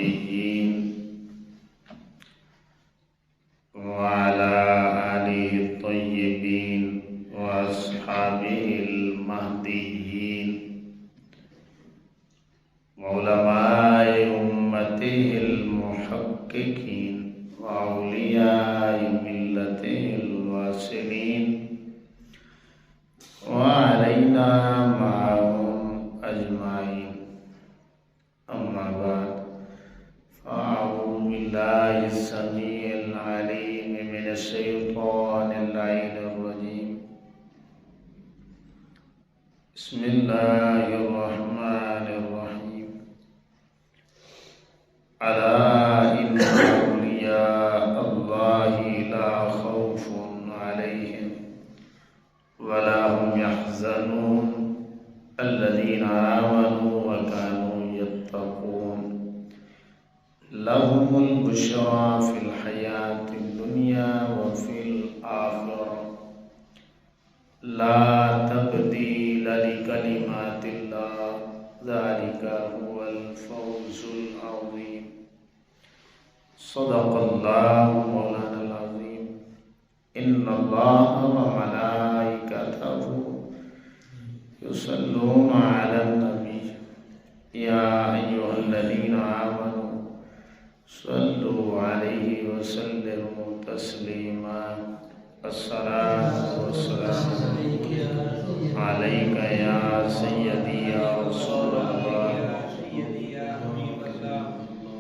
النبيين وعلى آله الطيبين وأصحابه المهديين وعلماء أمته المحققين وأولياء ملته الواصلين وعلينا معهم أجمعين. أما بعد فأعوذ بالله السميع العليم من الشيطان اللعين الرجيم. بسم الله الرحمن الرحيم. ألا إن أولياء الله لا خوف عليهم ولا هم يحزنون الذين آمنوا وكانوا يتقون لهم البشرى في الحياة الدنيا وفي الآخرة لا تبديل لكلمات الله ذلك هو الفوز العظيم. صدق الله مولانا العظيم. إن الله وملائكته يصلون على النبي يا أيها الذين آمنوا صلوا عليه وسلموا تسليما. الصلاة والسلام عليك يا سيدي يا رسول الله.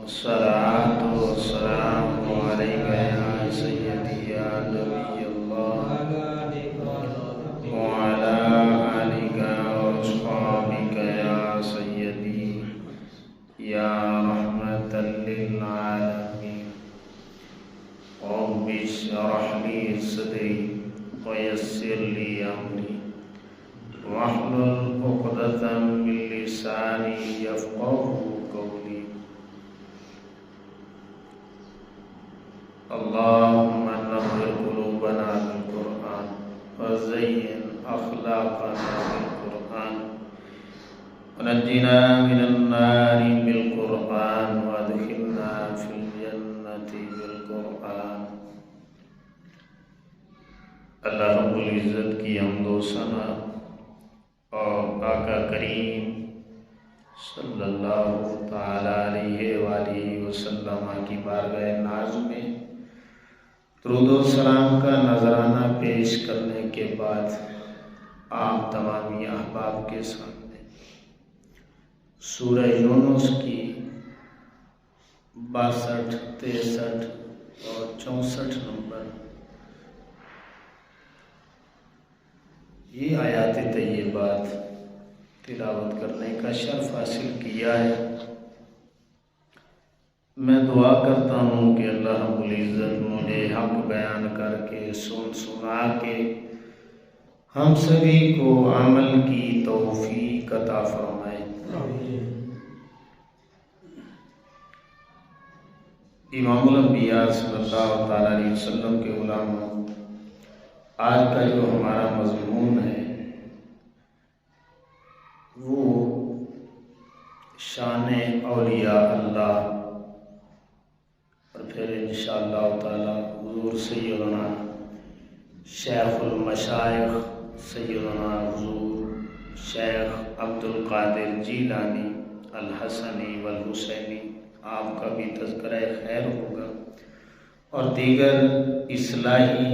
الصلاة والسلام عليك يا سيدي يا نبي الله وعلى آلك وأصحابك يا سيدي يا رحمة للعالمين. رب اشرح لي صدري ويسر لي أمري واحلل عقدة من لساني يفقهوا قولي. اللهم نور قلوبنا بالقرآن وزين أخلاقنا بالقرآن ونجنا من النار بالقرآن وادخلنا في الجنة بالقرآن. اللہ رب العزت کی حمد و ثنا اور آقا کریم صلی اللہ تعالی علیہ وآلہ وسلم کی بارگاہ ناز میں درود و سلام کا نذرانہ پیش کرنے کے بعد آپ تمامی احباب کے سامنے سورہ یونس کی 62, 63 اور 64 نمبر یہ آیات طیبات تلاوت کرنے کا شرف حاصل کیا ہے. میں دعا کرتا ہوں کہ اللہ رب العزت مجھے حق بیان کر کے سنا کے ہم سبھی کو عمل کی توفیق عطا فرمائے. امام الانبیاء صلی اللہ تعالی علیہ وسلم کے علماء، آج کا جو ہمارا مضمون ہے وہ شان اولیاء اللہ، اور پھر انشاءاللہ تعالی حضور سیدنا شیخ المشائخ سیدنا حضور شیخ عبدالقادر جیلانی الحسنی والحسینی آپ کا بھی تذکرہ خیر ہوگا، اور دیگر اصلاحی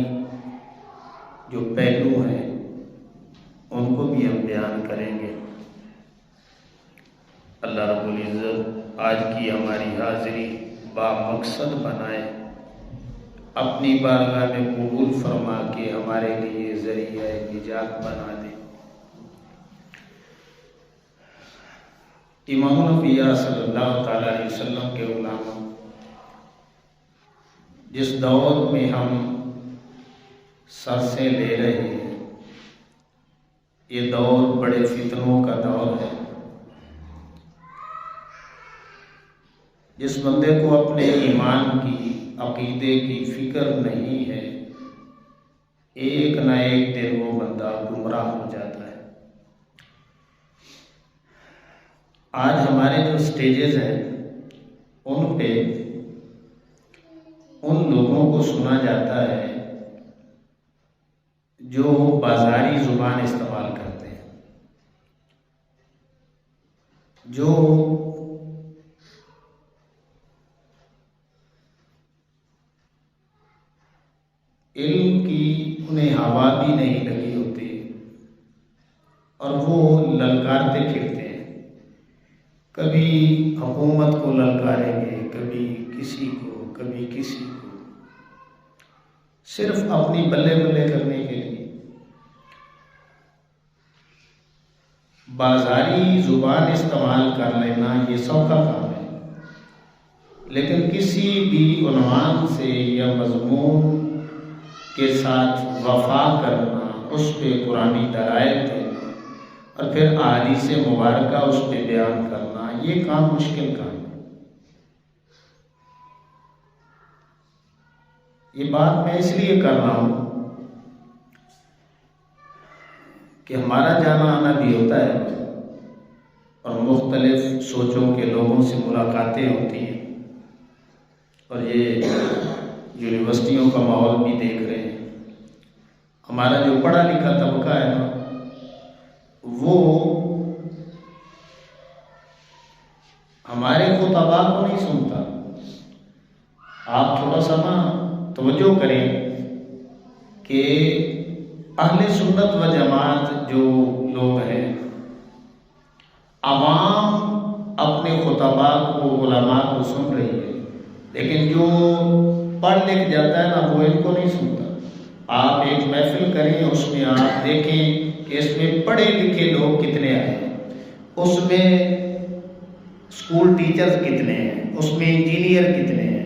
جو پہلو ہیں ان کو بھی ہم بیان کریں گے. اللہ رب العزت آج کی ہماری حاضری با مقصد بنائے، اپنی بارگاہ میں قبول فرما کے ہمارے لیے ذریعہ نجات بنا دے. امام الانبیاء صلی اللہ تعالی علیہ وسلم کے علماء جس دور میں ہم سر سے لے رہے ہیں، یہ دور بڑے فتنوں کا دور ہے. جس بندے کو اپنے ایمان کی عقیدے کی فکر نہیں ہے، ایک نہ ایک دن وہ بندہ گمراہ ہو جاتا ہے. آج ہمارے جو سٹیجز ہیں ان پہ ان لوگوں کو سنا جاتا ہے جو بازاری زبان استعمال کرتے ہیں، جو علم کی انہیں ہوا بھی نہیں لگی ہوتی اور وہ للکارتے پھرتے ہیں، کبھی حکومت کو للکاریں گے، کبھی کسی کو، کبھی کسی کو، صرف اپنی بلے بلے کرنے کے لیے۔ بازاری زبان استعمال کر لینا یہ سب کا کام ہے، لیکن کسی بھی عنوان سے یا مضمون کے ساتھ وفا کرنا، اس پہ قرآنی دلائل دینا اور پھر احادیث مبارکہ اس پہ بیان کرنا، یہ کام مشکل کام ہے۔ یہ بات میں اس لیے کر رہا ہوں کہ ہمارا جانا آنا بھی ہوتا ہے اور مختلف سوچوں کے لوگوں سے ملاقاتیں ہوتی ہیں، اور یہ یونیورسٹیوں کا ماحول بھی دیکھ رہے ہیں۔ ہمارا جو پڑھا لکھا طبقہ ہے نا، وہ ہمارے خطباء کو نہیں سنتا۔ آپ تھوڑا سا نا توجہ کریں کہ اہل سنت و جماعت جو لوگ ہیں، عوام اپنے خطباء کو، علماء کو سن رہی ہے، لیکن جو پڑھ لکھ جاتا ہے نا وہ ان کو نہیں سنتا۔ آپ ایک محفل کریں، اس میں آپ دیکھیں کہ اس میں پڑھے لکھے لوگ کتنے آئے ہیں، اس میں اسکول ٹیچرز کتنے ہیں، اس میں انجینئر کتنے ہیں،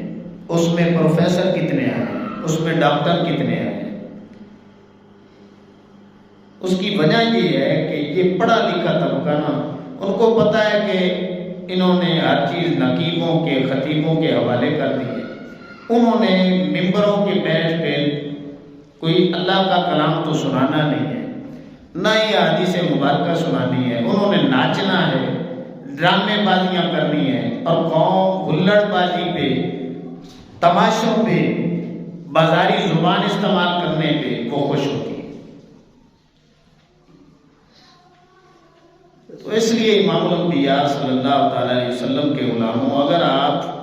اس میں پروفیسر کتنے آئے ہیں، اس میں ڈاکٹر کتنے آئے ہیں۔ اس کی وجہ یہ ہے کہ یہ پڑھا لکھا طبقہ نا، ان کو پتہ ہے کہ انہوں نے ہر چیز نقیبوں کے، خطیبوں کے حوالے کر دی ہے۔ انہوں نے ممبروں کے بیچ پہ کوئی اللہ کا کلام تو سنانا نہیں ہے، نہ ہی حدیث مبارکہ سنانی ہے، انہوں نے ناچنا ہے، ڈرامے بازیاں کرنی ہے، اور قوم ہلڑ بازی پہ، تماشوں پہ، بازاری زبان استعمال کرنے پہ وہ خوش ہوتی ہے۔ تو اس لیے امام الانبیاء صلی اللہ تعالی علیہ وسلم کے غلاموں، اگر آپ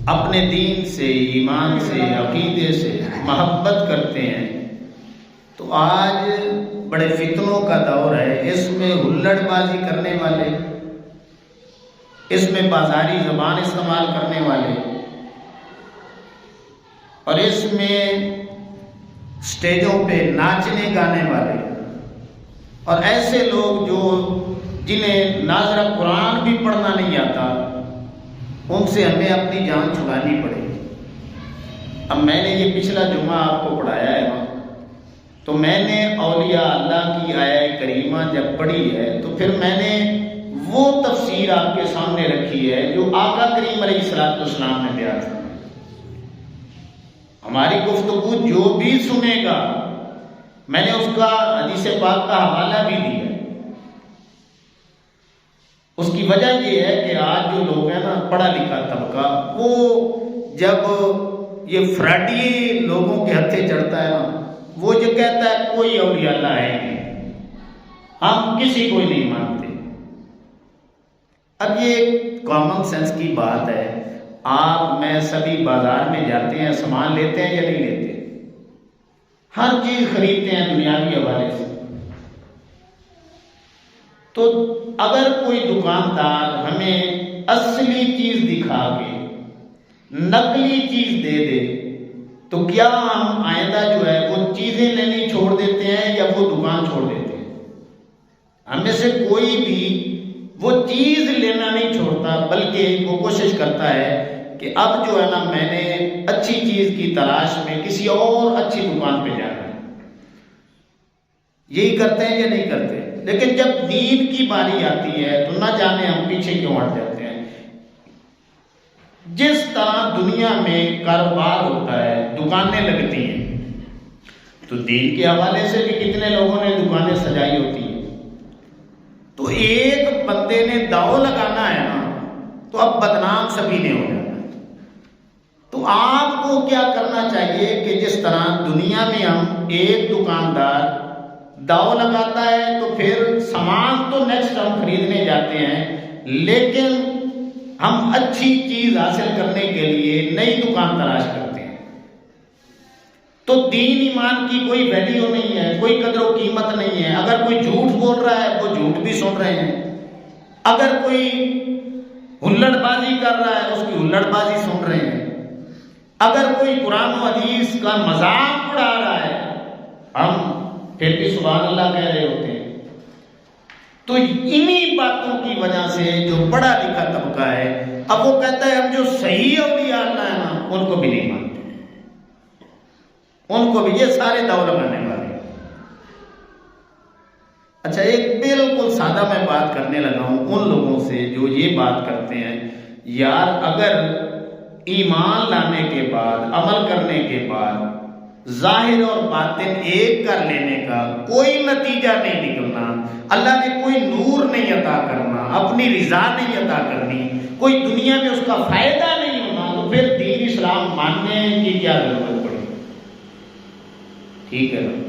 اپنے دین سے، ایمان سے، عقیدے سے محبت کرتے ہیں تو آج بڑے فتنوں کا دور ہے، اس میں ہلڑ بازی کرنے والے، اس میں بازاری زبان استعمال کرنے والے، اور اس میں سٹیجوں پہ ناچنے گانے والے، اور ایسے لوگ جو جنہیں ناظرہ قرآن بھی پڑھنا نہیں آتا، ان سے ہمیں اپنی جان چھڑانی پڑے گی۔ اب میں نے یہ پچھلا جمعہ آپ کو پڑھایا ہے نا، تو میں نے اولیاء اللہ کی آیہ کریمہ جب پڑھی ہے تو پھر میں نے وہ تفسیر آپ کے سامنے رکھی ہے جو آقا کریم علیہ الصلوۃ والسلام نے بیان کی۔ ہماری گفتگو جو بھی سنے گا، میں نے اس کا حدیث پاک کا حوالہ بھی دیا۔ اس کی وجہ یہ ہے کہ آج جو لوگ ہیں نا، پڑھا لکھا طبقہ، وہ جب یہ فراڈی لوگوں کے ہتھے چڑھتا ہے نا، وہ جو کہتا ہے کوئی اولیاء اللہ ہے نہیں، ہم کسی کو نہیں مانتے۔ اب یہ کامن سینس کی بات ہے، آپ میں سبھی بازار میں جاتے ہیں، سامان لیتے ہیں یا نہیں لیتے؟ ہر چیز خریدتے ہیں دنیاوی حوالے سے۔ تو اگر کوئی دکاندار ہمیں اصلی چیز دکھا کے نقلی چیز دے دے تو کیا ہم آئندہ جو ہے وہ چیزیں لینی چھوڑ دیتے ہیں یا وہ دکان چھوڑ دیتے ہیں؟ ہم میں سے کوئی بھی وہ چیز لینا نہیں چھوڑتا، بلکہ وہ کوشش کرتا ہے کہ اب جو ہے نا، میں نے اچھی چیز کی تلاش میں کسی اور اچھی دکان پہ جانا ہے۔ یہی کرتے ہیں یا نہیں کرتے؟ لیکن جب دین کی باری آتی ہے تو نہ جانے ہم پیچھے کیوں ہٹ جاتے ہیں۔ جس طرح دنیا میں کاروبار ہوتا ہے، دکانیں لگتی ہیں، تو دین کے حوالے سے بھی کتنے لوگوں نے دکانیں سجائی ہوتی ہیں۔ تو ایک بندے نے داؤ لگانا ہے نا، تو اب بدنام سبھی نے ہو جانا. تو آپ کو کیا کرنا چاہیے کہ جس طرح دنیا میں ہم ایک دکاندار داؤ لگاتا ہے تو پھر سامان تو نیکسٹ ہم خریدنے جاتے ہیں، لیکن ہم اچھی چیز حاصل کرنے کے لیے نئی دکان تلاش کرتے ہیں. تو دین ایمان کی کوئی ویلیو نہیں ہے، کوئی قدر و قیمت نہیں ہے. اگر کوئی جھوٹ بول رہا ہے وہ جھوٹ بھی سن رہے ہیں، اگر کوئی ہلڑ بازی کر رہا ہے اس کی ہلڑ بازی سن رہے ہیں، اگر کوئی قرآن و حدیث کا مذاق اڑا رہا ہے ہم پھر بھی سبحان اللہ کہہ رہے ہوتے ہیں. تو انہی باتوں کی وجہ سے جو پڑھا لکھا طبقہ ہے اب وہ کہتا ہے ہم جو صحیح اولیاء اللہ ہے نا ان کو بھی نہیں مانتے، ان کو بھی یہ سارے داؤ لگانے والے. اچھا ایک بالکل سادہ میں بات کرنے لگا ہوں ان لوگوں سے جو یہ بات کرتے ہیں یار اگر ایمان لانے کے بعد عمل کرنے کے بعد ظاہر اور باطن ایک کر لینے کا کوئی نتیجہ نہیں نکلنا، اللہ نے کوئی نور نہیں عطا کرنا، اپنی رضا نہیں عطا کرنی، کوئی دنیا میں اس کا فائدہ نہیں ہونا، تو پھر دین اسلام ماننے کی کیا ضرورت پڑی؟ ٹھیک ہے نا؟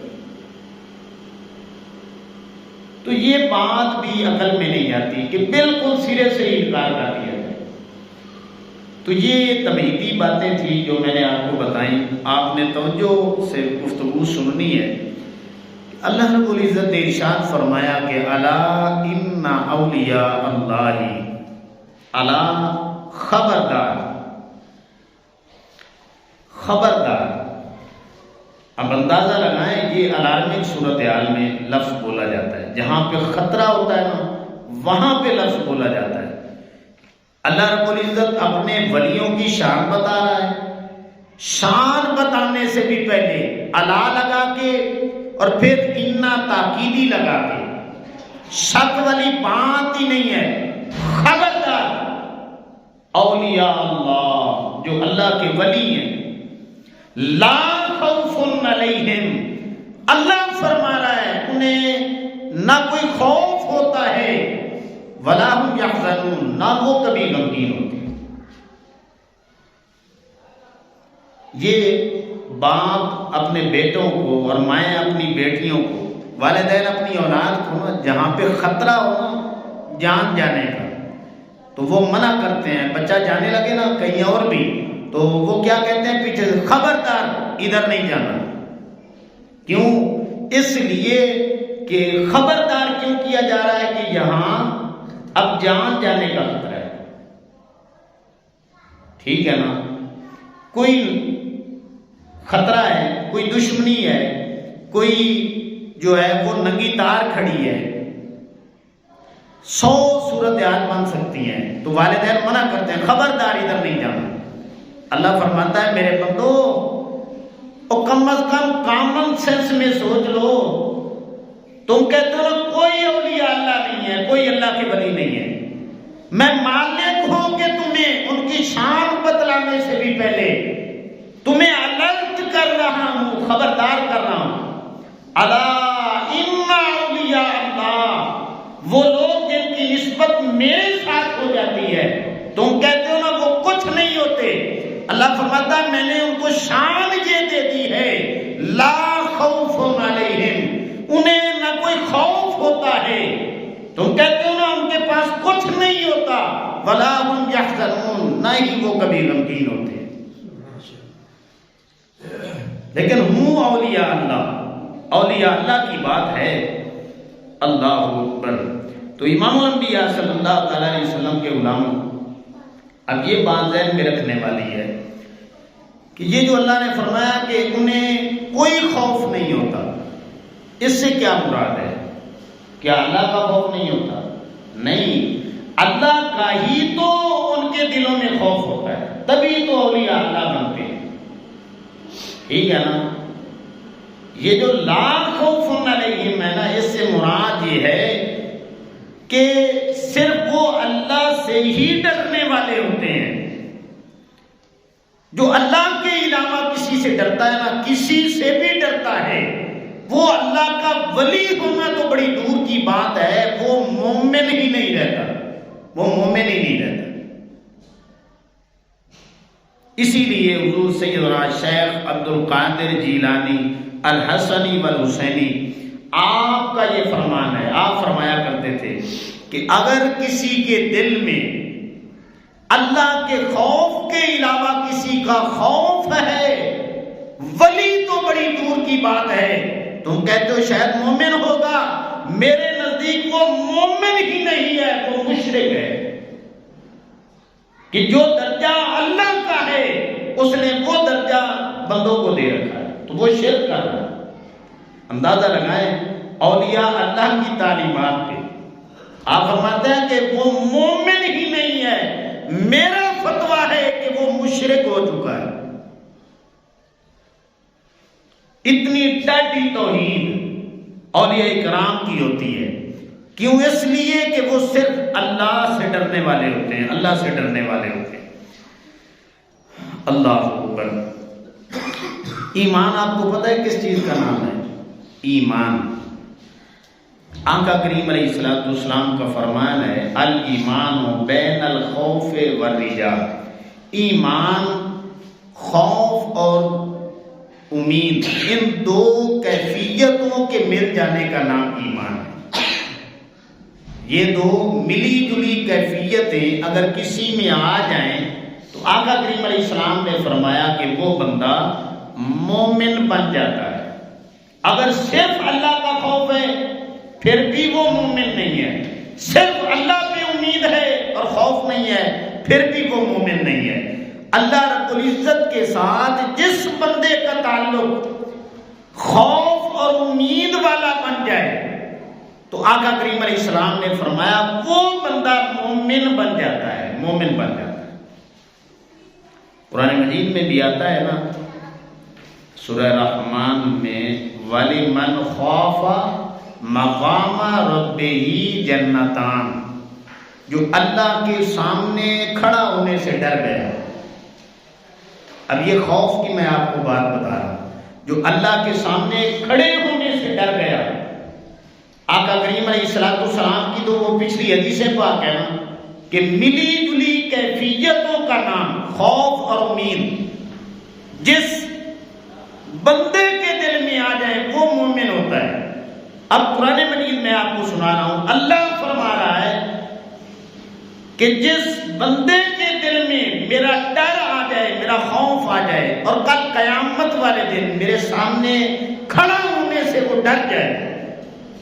تو یہ بات بھی عقل میں نہیں آتی کہ بالکل سرے سے انکار کر دیا جائے. تو یہ تمہیدی باتیں تھیں جو میں نے آپ کو بتائیں. آپ نے توجہ سے گفتگو سننی ہے. اللہ رب العزت نے ارشاد فرمایا کہ الا ان اولیاء اللہ، الا خبردار، خبردار. اب اندازہ لگائیں یہ الارمک صورتحال میں لفظ بولا جاتا ہے، جہاں پہ خطرہ ہوتا ہے نا وہاں پہ لفظ بولا جاتا ہے. اللہ رب العزت اپنے ولیوں کی شان بتا رہا ہے، شان بتانے سے بھی پہلے الا لگا کے اور پھر انا تاکیدی لگا کے، شک والی بات ہی نہیں ہے. خبردار اولیاء اللہ جو اللہ کے ولی ہیں، لا خوف علیہم، اللہ فرما رہا ہے انہیں نہ کوئی خوف ہوتا ہے، ولا هم يحزنون، نہ وہ کبھی غمگین ہوتے ہیں. یہ باپ اپنے بیٹوں کو اور مائیں اپنی بیٹیوں کو، والدین اپنی اولاد کو نا جہاں پہ خطرہ ہو نا جان جانے کا تو وہ منع کرتے ہیں. بچہ جانے لگے نا کہیں اور بھی تو وہ کیا کہتے ہیں پیچھے سے خبردار ادھر نہیں جانا. کیوں؟ اس لیے کہ خبردار کیوں کیا جا رہا ہے کہ یہاں اب جان جانے کا خطرہ ہے. ٹھیک ہے نا؟ کوئی خطرہ ہے، کوئی دشمنی ہے، کوئی جو ہے وہ ننگی تار کھڑی ہے، 100 صورتحال بن سکتی ہیں تو والدین منع کرتے ہیں خبردار ادھر نہیں جانا. اللہ فرماتا ہے میرے بندو او کم از کم کامن سینس میں سوچ لو. تم کہتے ہو کوئی اولیاء اللہ نہیں ہے، کوئی اللہ کے ولی نہیں ہے. میں مالک ہوں کہ تمہیں ان کی شان بتلانے سے بھی پہلے تمہیں الرٹ کر رہا ہوں، خبردار کر رہا ہوں. الا ان اولیاء اللہ، وہ لوگ جن کی نسبت میرے ساتھ ہو جاتی ہے، تم کہتے ہو نا وہ کچھ نہیں ہوتے. اللہ فرماتا ہے میں نے ان کو شان یہ دے دی ہے، لا خوف علیہم، انہیں نہ کوئی خوف ہوتا ہے. تم کہتے ہو نا ان کے پاس کچھ نہیں ہوتا، ولا هم يحزنون، نہ ہی وہ کبھی غمگین ہوتے. لیکن ہوں اولیاء اللہ، اولیاء اللہ کی بات ہے. اللہ اکبر. تو امام الانبیاء صلی اللہ تعالی علیہ وسلم کے غلاموں، اب یہ بات ذہن میں رکھنے والی ہے کہ یہ جو اللہ نے فرمایا کہ انہیں کوئی خوف نہیں ہوتا، اس سے کیا مراد ہے؟ کیا اللہ کا خوف نہیں ہوتا؟ نہیں، اللہ کا ہی تو ان کے دلوں میں خوف ہوتا ہے، تبھی تو اولیاء اللہ بنتے ہیں. ٹھیک ہے نا؟ یہ جو لا خوف علیہم ہے نا، اس سے مراد یہ ہے کہ صرف وہ اللہ سے ہی ڈرنے والے ہوتے ہیں. جو اللہ کے علاوہ کسی سے ڈرتا ہے نا، کسی سے بھی ڈرتا ہے، وہ اللہ کا ولی ہونا تو بڑی دور کی بات ہے، وہ مومن ہی نہیں رہتا، وہ مومن ہی نہیں رہتا. اسی لیے حضور سیدنا شیخ عبد القادر جیلانی الحسنی والحسینی آپ کا یہ فرمان ہے، آپ فرمایا کرتے تھے کہ اگر کسی کے دل میں اللہ کے خوف کے علاوہ کسی کا خوف ہے، ولی تو بڑی دور کی بات ہے، تم کہتے ہو شاید مومن ہوگا، میرے نزدیک وہ مومن ہی نہیں ہے، وہ مشرک ہے، کہ جو درجہ اللہ کا ہے اس نے وہ درجہ بندوں کو دے رکھا ہے، تو وہ شرک کر رہا ہے۔ اندازہ لگائیں اولیاء اللہ کی تعلیمات پہ، آپ فرماتے ہیں کہ وہ مومن ہی نہیں ہے، میرا فتویٰ ہے کہ وہ مشرک ہو چکا ہے۔ اتنی ڈاڈی توحید اولیاء کرام کی ہوتی ہے، کیوں؟ اس لیے کہ وہ صرف اللہ سے ڈرنے والے ہوتے ہیں، اللہ سے ڈرنے والے ہوتے ہیں۔ اللہ اکبر۔ ایمان آپ کو پتہ ہے کس چیز کا نام ہے؟ ایمان۔ آقا کریم علیہ السلام کا فرمان ہے الایمان بین الخوف والرجاء، ایمان خوف اور امید ان دو کیفیتوں کے مل جانے کا نام ایمان ہے۔ یہ دو ملی جلی کیفیتیں اگر کسی میں آ جائیں تو آقا کریم علیہ السلام نے فرمایا کہ وہ بندہ مومن بن جاتا ہے۔ اگر صرف اللہ کا خوف ہے پھر بھی وہ مومن نہیں ہے، صرف اللہ پہ امید ہے اور خوف نہیں ہے پھر بھی وہ مومن نہیں ہے۔ اللہ رب العزت کے ساتھ جس بندے کا تعلق خوف اور امید والا بن جائے تو آقا کریم علیہ السلام نے فرمایا وہ بندہ مومن بن جاتا ہے، مومن بن جاتا ہے۔ قرآن مجید میں بھی آتا ہے نا، سورہ رحمان میں وَلِمَنْ خَافَ مَقَامَ رَبِّهِ جَنَّتَانِ، جو اللہ کے سامنے کھڑا ہونے سے ڈر گیا۔ اب یہ خوف کی میں آپ کو بات بتا رہا ہوں، جو اللہ کے سامنے کھڑے ہونے سے ڈر گیا۔ آقا کریم علیہ السلام کی تو وہ پچھلی حدیث پاک ہے نا کہ ملی جلی کیفیتوں کا نام خوف اور امید جس بندے کے دل میں آ جائے وہ مومن ہوتا ہے۔ اب قرآن مجید میں آپ کو سنا رہا ہوں، اللہ فرما رہا ہے کہ جس بندے کے دل میں میرا ڈر آ جائے، میرا خوف آ جائے اور کل قیامت والے دن میرے سامنے کھڑا ہونے سے وہ ڈر جائے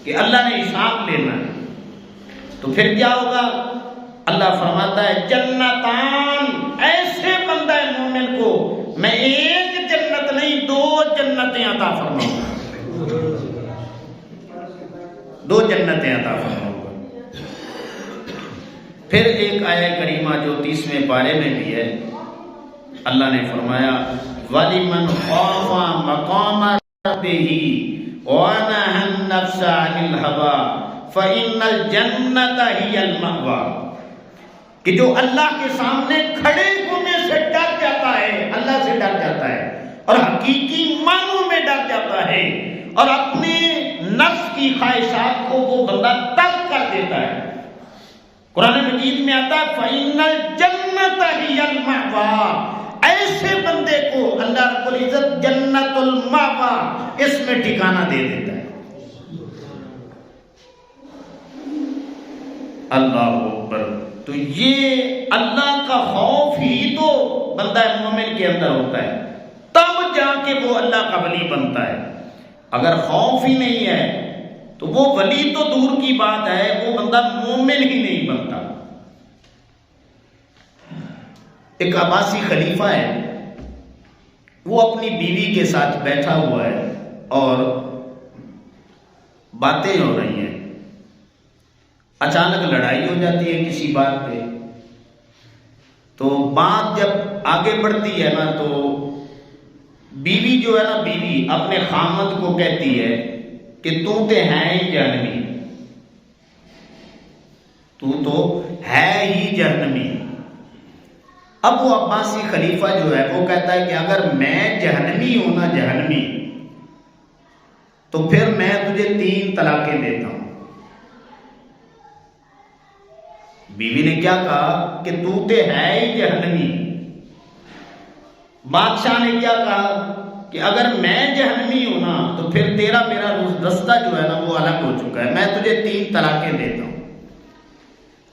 کہ اللہ نے حساب لینا ہے، تو پھر کیا ہوگا؟ اللہ فرماتا ہے جنتان، ایسے بندہ مومن کو میں ایک جنت نہیں 2 جنتیں عطا فرماؤں گا، 2 جنتیں عطا فرماؤں گا۔ پھر ایک آیہ کریمہ جو 30ویں پارے میں بھی ہے، اللہ نے فرمایا وَلِمَنْ خَافَ مَقَامَ رَبِّهِ وَنَهَى النَّفْسَ عَنِ الْهَوَىٰ فَإِنَّ الْجَنَّةَ هِيَ الْمَأْوَىٰ، کہ جو اللہ کے سامنے کھڑے ہونے سے ڈر جاتا ہے، اللہ سے ڈر جاتا ہے اور حقیقی معنوں میں ڈر جاتا ہے اور اپنے نفس کی خواہشات کو وہ بندہ ترک کر دیتا ہے۔ قرآن مجید میں آتا ہے فَإِنَّ الْجَنَّةَ هِيَ الْمَأْوَىٰ، ایسے بندے کو اللہ رب العزت جنت المأویٰ اس میں ٹھکانہ دے دیتا ہے۔ اللہ اکبر۔ تو یہ اللہ کا خوف ہی تو بندہ مومن کے اندر ہوتا ہے، تب جا کے وہ اللہ کا ولی بنتا ہے۔ اگر خوف ہی نہیں ہے تو وہ ولی تو دور کی بات ہے، وہ بندہ مومن ہی نہیں بنتا۔ ایک عباسی خلیفہ ہے، وہ اپنی بیوی کے ساتھ بیٹھا ہوا ہے اور باتیں ہو رہی ہیں، اچانک لڑائی ہو جاتی ہے کسی بات پہ۔ تو بات جب آگے بڑھتی ہے نا تو بیوی جو ہے نا، بیوی اپنے خامد کو کہتی ہے کہ تو تے ہے ہی جہنمی، تو ہے ہی جہنمی۔ اب وہ عباسی خلیفہ جو ہے وہ کہتا ہے کہ اگر میں جہنمی ہوں نا، جہنمی، تو پھر میں تجھے 3 طلاقیں دیتا ہوں۔ بیوی نے کیا کہا کہ تو تے ہے ہی جہنمی، بادشاہ نے کیا کہا کہ اگر میں جہنمی ہوں نا تو پھر تیرا میرا رستہ جو ہے نا وہ الگ ہو چکا ہے، میں تجھے 3 طلاقیں دیتا ہوں۔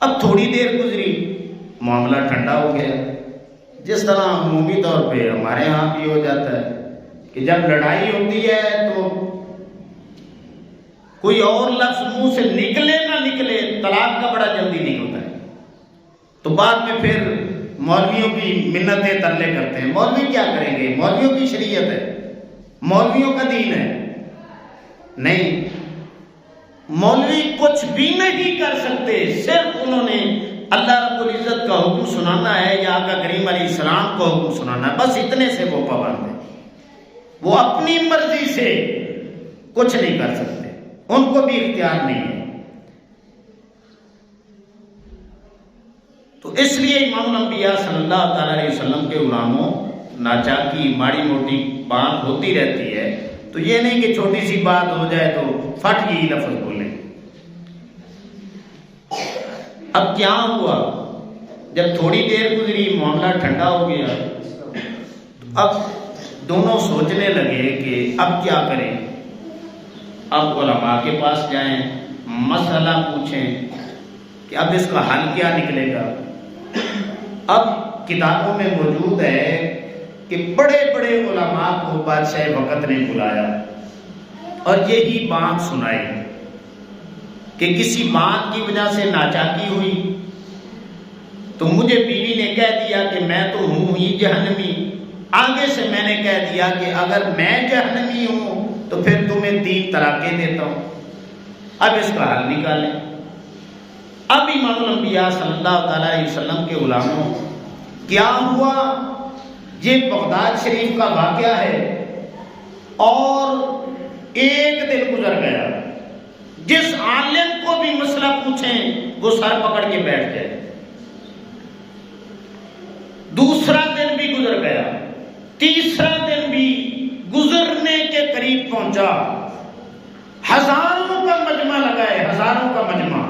اب تھوڑی دیر گزری، معاملہ ٹھنڈا ہو گیا، جس طرح عمومی طور پہ ہمارے ہاں بھی ہو جاتا ہے کہ جب لڑائی ہوتی ہے تو کوئی اور لفظ منہ سے نکلے نہ نکلے، طلاق کا بڑا جلدی نکلتا ہے، تو بعد میں پھر مولویوں کی منتیں ترلے کرتے ہیں۔ مولوی کیا کریں گے؟ مولویوں کی شریعت ہے، مولویوں کا دین ہے؟ نہیں، مولوی کچھ بھی نہیں کر سکتے، صرف انہوں نے اللہ رب العزت کا حکم سنانا ہے یا آقا کریم علیہ السلام کو حکم سنانا ہے، بس اتنے سے وہ پابند ہیں۔ وہ اپنی مرضی سے کچھ نہیں کر سکتے، ان کو بھی اختیار نہیں ہے۔ تو اس لیے امام الانبیاء صلی اللہ تعالی علیہ وسلم کے غلاموں، ناچاکی ماڑی موٹی بات ہوتی رہتی ہے، تو یہ نہیں کہ چھوٹی سی بات ہو جائے تو فٹ ہی لفظ بولیں۔ اب کیا ہوا؟ جب تھوڑی دیر گزری، معاملہ ٹھنڈا ہو گیا، اب دونوں سوچنے لگے کہ اب کیا کریں۔ اب علماء کے پاس جائیں، مسئلہ پوچھیں کہ اب اس کا حل کیا نکلے گا۔ اب کتابوں میں موجود ہے کہ بڑے بڑے علماء کو بادشاہ وقت نے بلایا اور یہی بات سنائی کہ کسی بات کی وجہ سے ناچاکی ہوئی تو مجھے بیوی نے کہہ دیا کہ میں تو ہوں ہی جہنمی، آگے سے میں نے کہہ دیا کہ اگر میں جہنمی ہوں تو پھر تمہیں 3 طلاقیں دیتا ہوں، اب اس کا حل نکالیں۔ اب امام الانبیاء صلی اللہ تعالی علیہ وسلم کے غلاموں، کیا ہوا؟ یہ بغداد شریف کا واقعہ ہے، اور ایک دن گزر گیا، جس عالم کو بھی مسئلہ پوچھیں وہ سر پکڑ کے بیٹھ جائے۔ دوسرا دن بھی گزر گیا، تیسرا دن بھی گزرنے کے قریب پہنچا، ہزاروں کا مجمع لگا ہے، ہزاروں کا مجمع،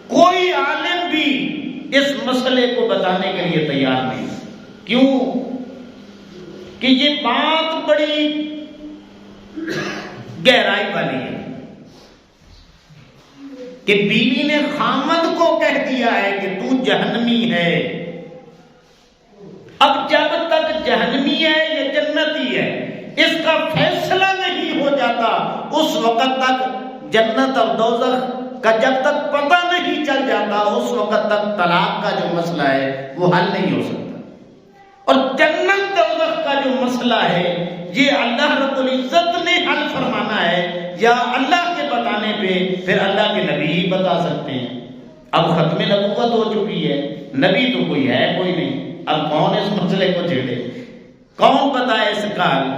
کوئی عالم بھی اس مسئلے کو بتانے کے لیے تیار نہیں۔ کیوں؟ کہ یہ بات بڑی گہرائی والی ہے کہ بیوی نے خامد کو کہہ دیا ہے کہ تو جہنمی ہے۔ اب جب تک جہنمی ہے یا جنتی ہے اس کا فیصلہ نہیں ہو جاتا، اس وقت تک جنت اور دوزخ کا جب تک پتہ نہیں چل جاتا، اس وقت تک طلاق کا جو مسئلہ ہے وہ حل نہیں ہو سکتا۔ اور جنت دوزخ کا جو مسئلہ ہے یہ اللہ رب العزت نے حل فرمانا ہے، یا اللہ کے بتانے پہ پھر اللہ کے نبی ہی بتا سکتے ہیں۔ اب ختم نبوت ہو چکی ہے، نبی تو کوئی ہے کوئی نہیں، اب کون اس مسئلے کو چھیڑے؟ کون بتائے اس کا حل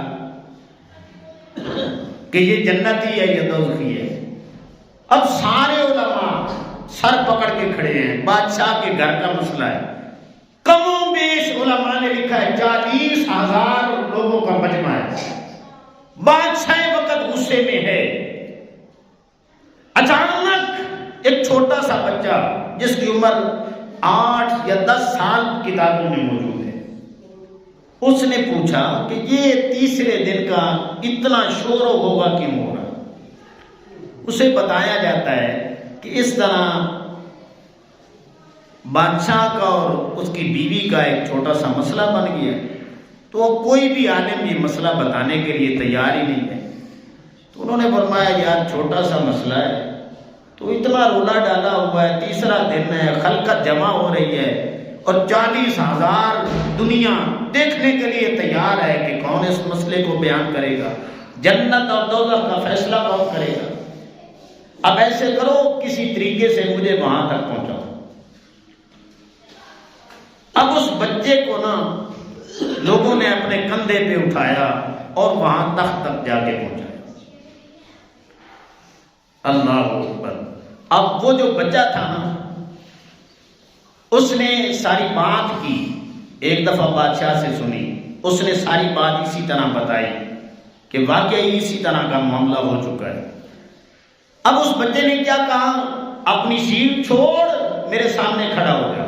کہ یہ جنتی ہے یا دوزخی ہے؟ اب سارے علماء سر پکڑ کے کھڑے ہیں، بادشاہ کے گھر کا مسئلہ ہے، کم و بیش علماء نے لکھا ہے 40,000 لوگوں کا مجمع ہے، بادشاہ وقت غصے میں ہے۔ اچانک ایک چھوٹا سا بچہ جس کی عمر 8 یا 10 سال کتابوں میں موجود ہے، اس نے پوچھا کہ یہ تیسرے دن کا اتنا شور و غوغا کیوں ہو رہا؟ اسے بتایا جاتا ہے کہ اس طرح بادشاہ کا اور اس کی بیوی کا ایک چھوٹا سا مسئلہ بن گیا، تو کوئی بھی عالم یہ مسئلہ بتانے کے لیے تیار ہی نہیں ہے۔ تو انہوں نے فرمایا یار چھوٹا سا مسئلہ ہے، تو اتنا رولا ڈالا ہوا ہے، تیسرا دن ہے، خلقت جمع ہو رہی ہے، اور 40,000 دنیا دیکھنے کے لیے تیار ہے کہ کون اس مسئلے کو بیان کرے گا، جنت اور دوزخ کا فیصلہ کون کرے گا۔ اب ایسے کرو کسی طریقے سے مجھے وہاں تک پہنچاؤ۔ اب اس بچے کو نا لوگوں نے اپنے کندھے پہ اٹھایا اور وہاں تخت تک جا کے پہنچایا۔ اللہ اکبر۔ اب وہ جو بچہ تھا نا اس نے ساری بات کی، ایک دفعہ بادشاہ سے سنی، اس نے ساری بات اسی طرح بتائی کہ واقعی اسی طرح کا معاملہ ہو چکا ہے۔ اب اس بچے نے کیا کہا؟ اپنی سیٹ چھوڑ میرے سامنے کھڑا ہو جا،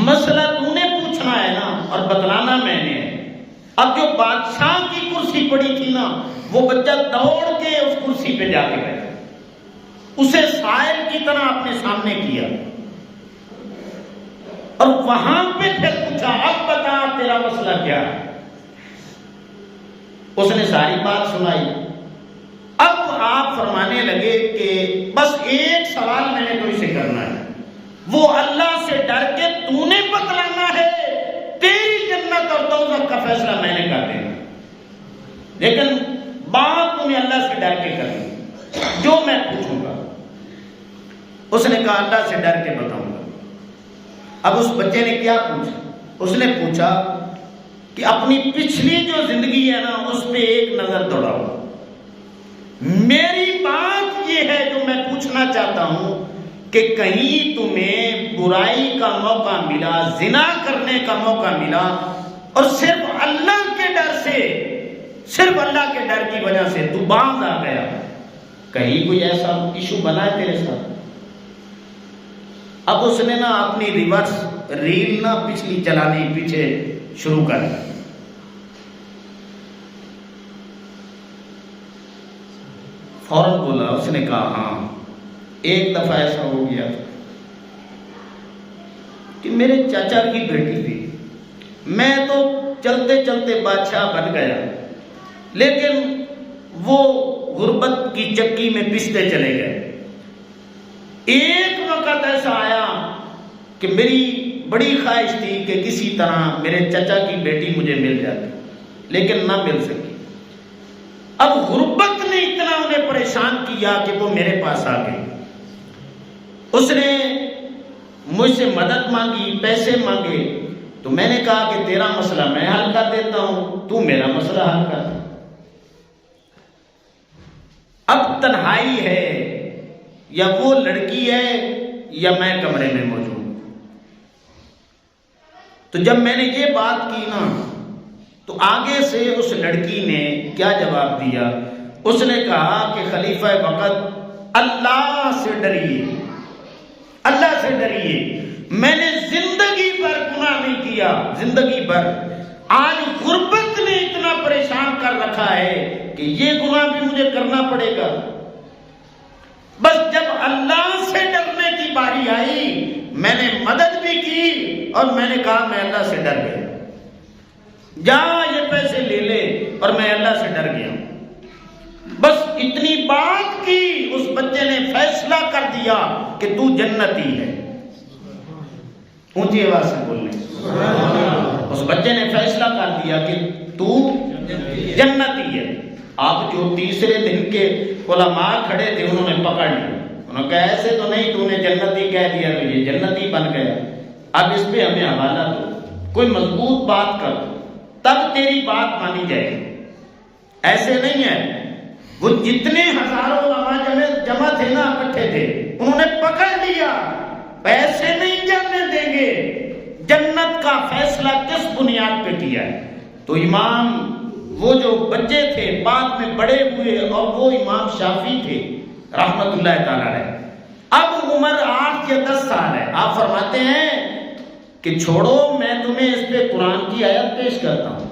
مسئلہ تو نے پوچھنا ہے نا، اور بتلانا میں نے ہے۔ اب جو بادشاہ کی کرسی پڑی تھی نا، وہ بچہ دوڑ کے اس کرسی پہ جا کے بیٹھا، اسے سائل کی طرح اپنے سامنے کیا اور وہاں پہ پھر پوچھا اب بتا تیرا مسئلہ کیا ہے۔ اس نے ساری بات سنائی۔ اب آپ فرمانے لگے کہ بس ایک سوال میں نے تو اسے کرنا ہے، وہ اللہ سے ڈر کے تو نے بتلانا ہے، تیری جنت اور دوزخ کا فیصلہ میں نے کر دینا، لیکن بات تمہیں اللہ سے ڈر کے کرنی، جو میں پوچھوں گا۔ اس نے کہا اللہ سے ڈر کے بتاؤں گا۔ اب اس بچے نے کیا پوچھا؟ اس نے پوچھا کہ اپنی پچھلی جو زندگی ہے نا اس پہ ایک نظر دوڑاؤ، میری بات یہ ہے جو میں پوچھنا چاہتا ہوں کہ کہیں تمہیں برائی کا موقع ملا، زنا کرنے کا موقع ملا اور صرف اللہ کے ڈر سے، صرف اللہ کے ڈر کی وجہ سے تو باز آ گیا، کہیں کوئی ایسا ایشو بنا ہے تیرے ساتھ؟ اب اس نے نا اپنی ریورس ریل نا پچھلی چلانی پیچھے شروع کر دی۔ فوراً بولا، اس نے کہا ہاں ایک دفعہ ایسا ہو گیا تھا کہ میرے چاچا کی بیٹی تھی، میں تو چلتے چلتے بادشاہ بن گیا، لیکن وہ غربت کی چکی میں پستے چلے گئے۔ ایک وقت ایسا آیا کہ میری بڑی خواہش تھی کہ کسی طرح میرے چچا کی بیٹی مجھے مل جاتی، لیکن نہ مل سکی۔ اب غربت نے اتنا انہیں پریشان کیا کہ وہ میرے پاس آ گئی، اس نے مجھ سے مدد مانگی، پیسے مانگے، تو میں نے کہا کہ تیرا مسئلہ میں حل کر دیتا ہوں، تو میرا مسئلہ حل کر دے۔ اب تنہائی ہے، یا وہ لڑکی ہے یا میں کمرے میں موجود ہوں۔ تو جب میں نے یہ بات کی نا تو آگے سے اس لڑکی نے کیا جواب دیا؟ اس نے کہا کہ خلیفہ وقت اللہ سے ڈریے، اللہ سے ڈریے، میں نے زندگی بھر گناہ نہیں کیا، زندگی بھر، آج غربت نے اتنا پریشان کر رکھا ہے کہ یہ گناہ بھی مجھے کرنا پڑے گا۔ بس جب اللہ سے ڈرنے کی باری آئی میں نے مدد بھی کی اور میں نے کہا میں اللہ سے ڈر گیا، جا یہ پیسے لے لے، اور میں اللہ سے ڈر گیا۔ بس اتنی بات کی، اس بچے نے فیصلہ کر دیا کہ تو جنتی ہے۔ اونچی آواز سے بولنے، اس بچے نے فیصلہ کر دیا کہ تو جنتی ہے۔ آپ جو تیسرے دن کے علماء کھڑے تھے انہوں نے پکڑ لیا، انہوں نے کہا ایسے تو نہیں، تو نے جنتی کہہ دیا تو یہ جنتی بن گیا، اب اس پہ ہمیں حوالہ دو، کوئی مضبوط بات کر تب تیری بات مانی جائے گی۔ ایسے نہیں ہے، وہ جتنے ہزاروں علماء جمع تھے نا، اکٹھے تھے، انہوں نے پکڑ لیا، پیسے نہیں جانے دیں گے، جنت کا فیصلہ کس بنیاد پہ کیا ہے؟ تو امام، وہ جو بچے تھے بعد میں بڑے ہوئے اور وہ امام شافعی تھے رحمت اللہ تعالی علیہ، اب عمر 8 یا 10 سال ہے، آپ فرماتے ہیں کہ چھوڑو میں تمہیں اس پہ قرآن کی آیت پیش کرتا ہوں،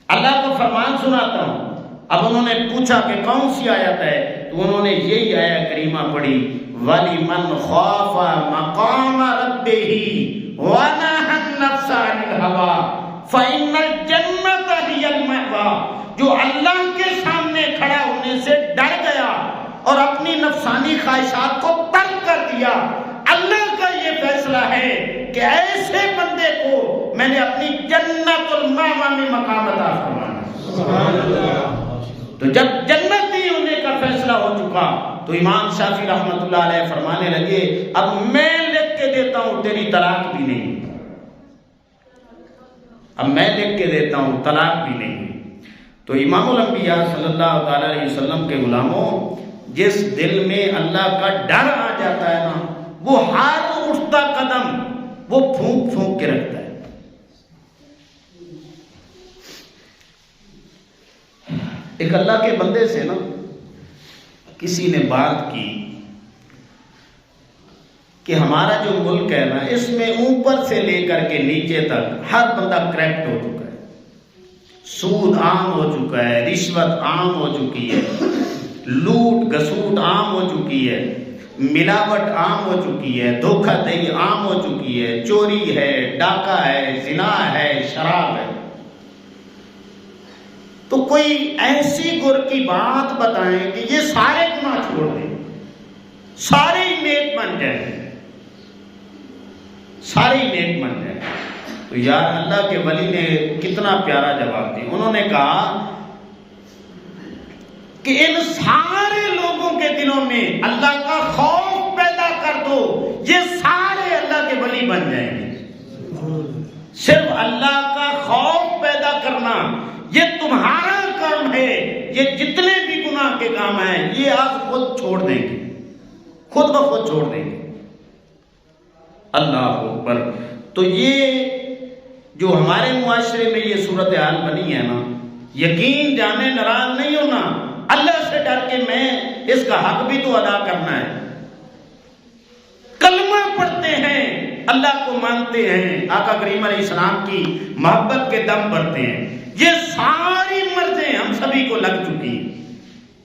اللہ کا فرمان سناتا ہوں۔ اب انہوں نے پوچھا کہ کون سی آیت ہے؟ تو انہوں نے یہی آیت کریمہ پڑھی، وَلِمَنْ خَافَ مَقَامَ رَبِّهِ وَنَهَى النَّفْسَ عَنِ الْهَوَىٰ فَإِنَّ الْجَنَّةَ هِيَ الْمَأْوَىٰ، جو اللہ کے سامنے کھڑا ہونے سے ڈر گیا اور اپنی نفسانی خواہشات کو ترک کر دیا، اللہ کا یہ فیصلہ ہے کہ ایسے بندے کو میں نے اپنی جنت المأویٰ میں مقام عطا فرمایا۔ تو جب جنتی ہونے کا فیصلہ ہو چکا تو امام شافعی رحمت اللہ علیہ فرمانے لگے اب میں لکھ کے دیتا ہوں تیری طلاق بھی نہیں، اب میں لکھ کے دیتا ہوں طلاق بھی نہیں۔ تو امام الانبیاء صلی اللہ تعالی علیہ وسلم کے غلاموں، جس دل میں اللہ کا ڈر آ جاتا ہے نا، وہ ہر اٹھتا قدم وہ پھونک پھونک کے رکھتا ہے۔ ایک اللہ کے بندے سے نا کسی نے بات کی کہ ہمارا جو ملک ہے نا، اس میں اوپر سے لے کر کے نیچے تک ہر بندہ کریپٹ ہو چکا ہے، سود عام ہو چکا ہے، رشوت عام ہو چکی ہے، لوٹ گسوٹ عام ہو چکی ہے، ملاوٹ عام ہو چکی ہے، دھوکہ دہی عام ہو چکی ہے، چوری ہے، ڈاکہ ہے، زنا ہے، شراب ہے۔ تو کوئی ایسی گر کی بات بتائیں کہ یہ سارے گناہ چھوڑ دیں، سارے ہی نیک بن جائیں، سارے ہی نیک بن جائیں۔ تو یار اللہ کے ولی نے کتنا پیارا جواب دیا، انہوں نے کہا کہ ان سارے لوگوں کے دلوں میں اللہ کا خوف پیدا کر دو، یہ سارے اللہ کے ولی بن جائیں گے۔ صرف اللہ کا خوف پیدا کرنا یہ تمہارا کام ہے، یہ جتنے بھی گناہ کے کام ہیں یہ آپ خود چھوڑ دیں گے، خود بخود چھوڑ دیں گے۔ اللہ اکبر۔ تو یہ جو ہمارے معاشرے میں یہ صورتحال بنی ہے نا، یقین جانے ناراض نہیں ہونا، اللہ سے ڈر کے میں اس کا حق بھی تو ادا کرنا ہے۔ کلمہ پڑھتے ہیں، اللہ کو مانتے ہیں، آقا کریم علیہ السلام کی محبت کے دم بھرتے ہیں، یہ ساری مرضیں ہم سبھی کو لگ چکی ہیں۔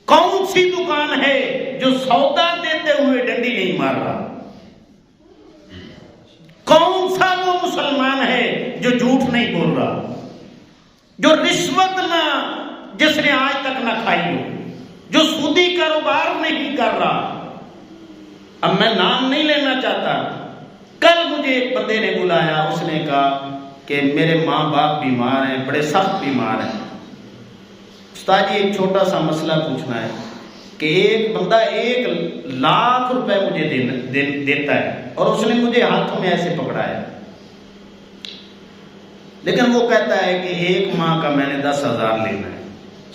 کون سی دکان ہے جو سودا دیتے ہوئے ڈنڈی نہیں مار رہا؟ کون سا وہ مسلمان ہے جو جھوٹ نہیں بول رہا، جو رشوت نہ جس نے آج تک نہ کھائی ہو، جو سودی کاروبار نہیں کر رہا؟ اب میں نام نہیں لینا چاہتا، کل مجھے ایک بندے نے بلایا، اس نے کہا کہ میرے ماں باپ بیمار ہیں، بڑے سخت بیمار ہیں، استاد جی ایک چھوٹا سا مسئلہ پوچھنا ہے کہ ایک بندہ 1,00,000 روپے مجھے دیتا ہے اور اس نے مجھے ہاتھوں میں ایسے پکڑا ہے، لیکن وہ کہتا ہے کہ 1 ماہ کا میں نے 10,000 لینا ہے،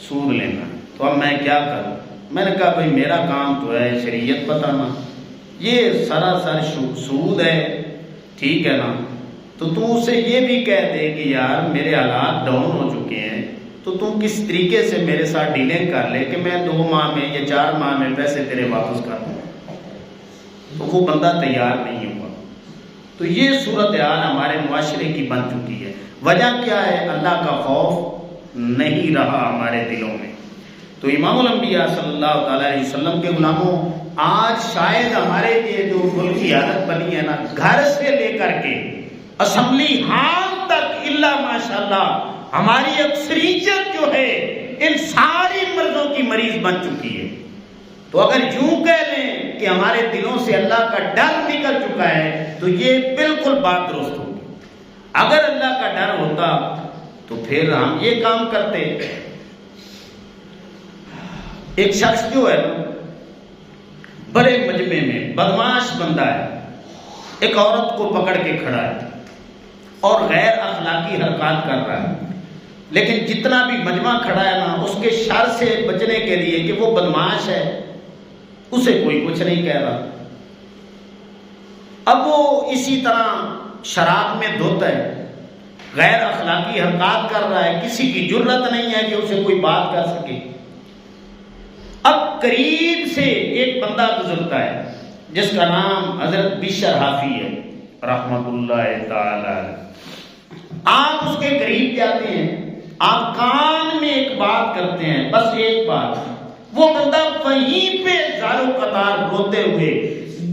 سود لینا ہے، تو اب میں کیا کروں؟ میں نے کہا بھائی میرا کام تو ہے شریعت بتانا، یہ سراسر سود ہے، ٹھیک ہے نا؟ تو تو اسے یہ بھی کہہ دے کہ یار میرے حالات ڈاؤن ہو چکے ہیں، تو تم کس طریقے سے میرے ساتھ ڈیلنگ کر لے کہ میں 2 ماہ میں یا 4 ماہ میں پیسے تیرے واپس کر دوں، تو وہ بندہ تیار نہیں ہوگا۔ تو یہ صورتحال ہمارے معاشرے کی بن چکی ہے۔ وجہ کیا ہے؟ اللہ کا خوف نہیں رہا ہمارے دلوں میں۔ تو امام الانبیاء صلی اللہ تعالی علیہ وسلم کے غلاموں، آج شاید ہمارے یہ جو ملک کی حالت بنی ہے نا، گھر سے لے کر کے اسمبلی ہال تک الا ماشاءاللہ ہماری اکثریت جو ہے ان ساری مرضوں کی مریض بن چکی ہے۔ تو اگر یوں کہہ لیں کہ ہمارے دلوں سے اللہ کا ڈر نکل چکا ہے تو یہ بالکل بات درست ہوگی۔ اگر اللہ کا ڈر ہوتا تو پھر ہم یہ کام کرتے۔ ایک شخص جو ہے بڑے مجمع میں بدمعاش بندہ ہے، ایک عورت کو پکڑ کے کھڑا ہے اور غیر اخلاقی حرکات کر رہا ہے، لیکن جتنا بھی مجمع کھڑا ہے نا، اس کے شر سے بچنے کے لیے کہ وہ بدمعاش ہے، اسے کوئی کچھ نہیں کہہ رہا۔ اب وہ اسی طرح شراب میں دھت ہے، غیر اخلاقی حرکات کر رہا ہے، کسی کی جرت نہیں ہے کہ اسے کوئی بات کر سکے۔ اب قریب سے ایک بندہ گزرتا ہے جس کا نام حضرت بشر حافی ہے رحمت اللہ تعالی۔ آپ اس کے قریب جاتے ہیں، آپ کان میں ایک بات کرتے ہیں، بس ایک بات، وہ بندہ وہیں پہ زارو قطار روتے ہوئے